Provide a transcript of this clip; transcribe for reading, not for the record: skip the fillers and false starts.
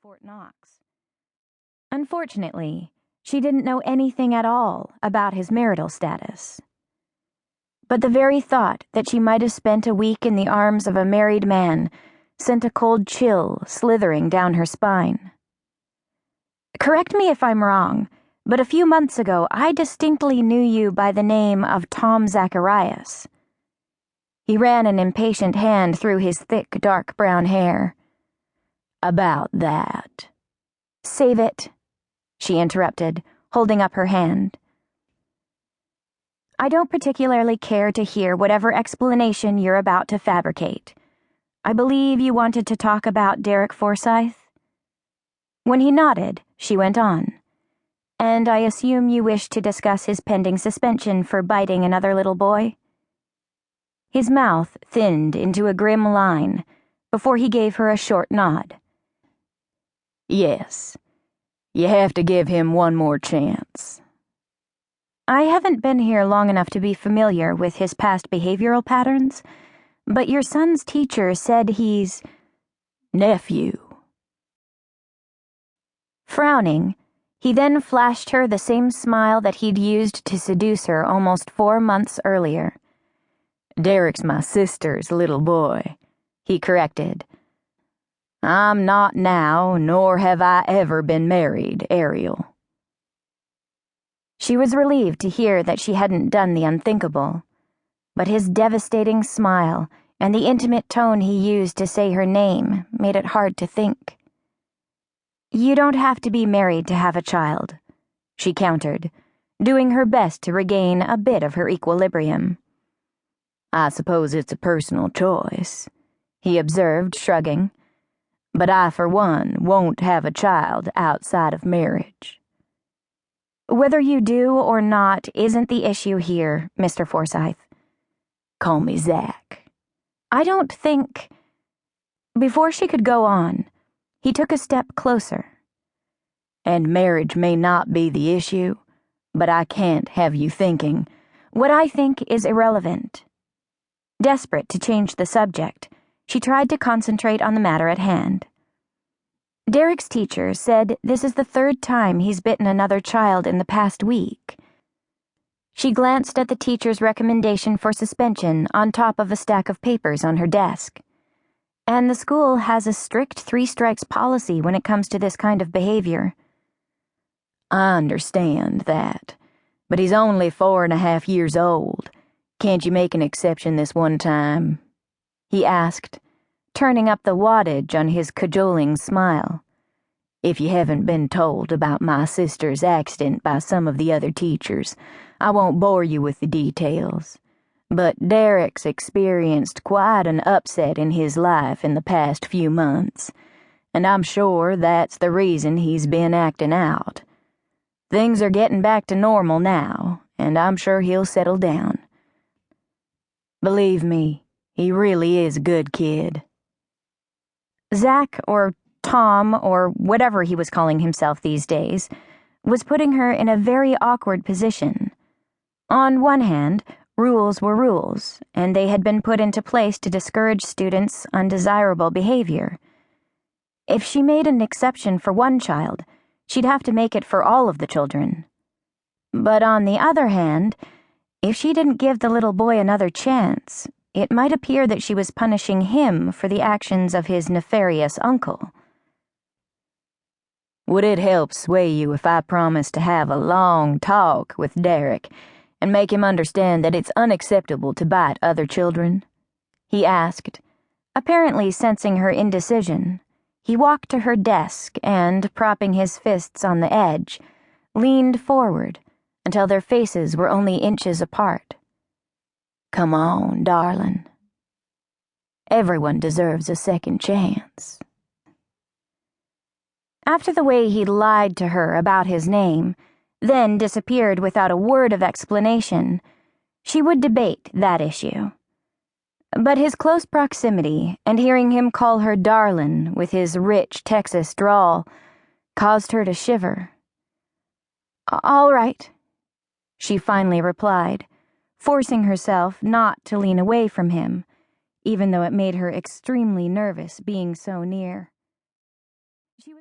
Fort Knox. Unfortunately, she didn't know anything at all about his marital status. But the very thought that she might have spent a week in the arms of a married man sent a cold chill slithering down her spine. Correct me if I'm wrong, but a few months ago I distinctly knew you by the name of Tom Zacharias. He ran an impatient hand through his thick, dark brown hair. About that. Save it, she interrupted, holding up her hand. I don't particularly care to hear whatever explanation you're about to fabricate. I believe you wanted to talk about Derek Forsyth? When he nodded, she went on. And I assume you wish to discuss his pending suspension for biting another little boy? His mouth thinned into a grim line before he gave her a short nod. Yes. You have to give him one more chance. I haven't been here long enough to be familiar with his past behavioral patterns, but your son's teacher said he's... nephew. Frowning, he then flashed her the same smile that he'd used to seduce her almost 4 months earlier. Derek's my sister's little boy, he corrected. I'm not now, nor have I ever been married, Arielle. She was relieved to hear that she hadn't done the unthinkable, but his devastating smile and the intimate tone he used to say her name made it hard to think. You don't have to be married to have a child, she countered, doing her best to regain a bit of her equilibrium. I suppose it's a personal choice, he observed, shrugging. But I, for one, won't have a child outside of marriage. Whether you do or not isn't the issue here, Mr. Forsyth. Call me Zach. I don't think... Before she could go on, he took a step closer. And marriage may not be the issue, but I can't have you thinking. What I think is irrelevant. Desperate to change the subject, she tried to concentrate on the matter at hand. Derek's teacher said this is the 3rd time he's bitten another child in the past week. She glanced at the teacher's recommendation for suspension on top of a stack of papers on her desk. And the school has a strict 3 strikes policy when it comes to this kind of behavior. I understand that, but he's only 4.5 years old. Can't you make an exception this one time? He asked, turning up the wattage on his cajoling smile. If you haven't been told about my sister's accident by some of the other teachers, I won't bore you with the details. But Derek's experienced quite an upset in his life in the past few months, and I'm sure that's the reason he's been acting out. Things are getting back to normal now, and I'm sure he'll settle down. Believe me, he really is a good kid. Zach, or Tom, or whatever he was calling himself these days, was putting her in a very awkward position. On one hand, rules were rules, and they had been put into place to discourage students' undesirable behavior. If she made an exception for one child, she'd have to make it for all of the children. But on the other hand, if she didn't give the little boy another chance, it might appear that she was punishing him for the actions of his nefarious uncle. Would it help sway you if I promised to have a long talk with Derek and make him understand that it's unacceptable to bite other children? He asked, apparently sensing her indecision. He walked to her desk and, propping his fists on the edge, leaned forward until their faces were only inches apart. Come on, darling. Everyone deserves a second chance. After the way he'd lied to her about his name, then disappeared without a word of explanation, she would debate that issue. But his close proximity and hearing him call her darlin' with his rich Texas drawl caused her to shiver. All right, she finally replied, forcing herself not to lean away from him, even though it made her extremely nervous being so near.